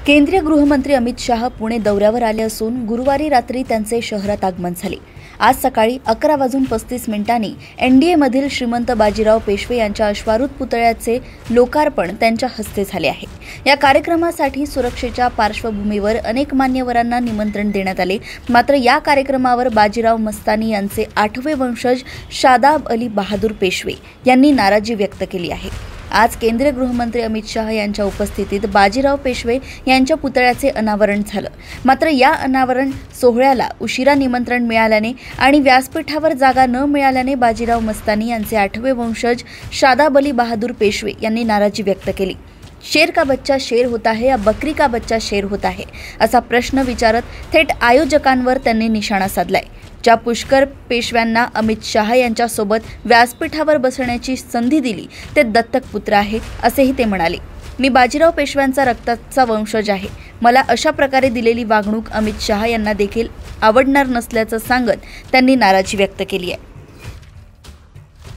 केंद्रीय गृहमंत्री अमित शाह पुणे दौऱ्यावर आले असून गुरुवारी रात्री त्यांचे शहरात आगमन झाले। आज सकाळी 11:35 एनडीएमधील श्रीमंत बाजीराव पेशवे यांच्या अश्वारूढ पुतळ्याचे लोकार्पण त्यांच्या हस्ते झाले आहे। या कार्यक्रमासाठी सुरक्षेच्या पार्श्वभूमीवर अनेक मान्यवरांना निमंत्रण देण्यात आले, मात्र या कार्यक्रमावर बाजीराव मस्तानी यांचे 8वे वंशज शादाब अली बहादूर पेशवे यांनी नाराजी व्यक्त केली आहे। आज केंद्रीय गृहमंत्री अमित शाह यांच्या उपस्थितीत बाजीराव पेशवे यांच्या पुतळ्याचे अनावरण झालं, मात्र या अनावरण सोहळ्याला उशिरा निमंत्रण मिळाल्याने आणि व्यासपीठावर जागा न मिळाल्याने बाजीराव मस्तानी यांचे 8वे वंशज शादाब अली बहादूर पेशवे यांनी नाराजी व्यक्त केली। शेर का बच्चा शेर होता है या बकरी का बच्चा शेर होता है असा प्रश्न विचारत थेट आयोजकांवर त्यांनी निशाणा साधलाय। ज्या पुष्कर पेशव्यांना अमित शाह यांच्यासोबत व्यासपीठावर बसण्याची संधी दिली ते दत्तक पुत्र आहे असेही ते म्हणाले। मी बाजीराव पेशव्यांचा रक्ताचा वंशज आहे। मला अशा प्रकारे दिलेली वागणूक अमित शाह यांना देखील आवडणार नसल्याचं सांगत त्यांनी नाराजी व्यक्त केली आहे।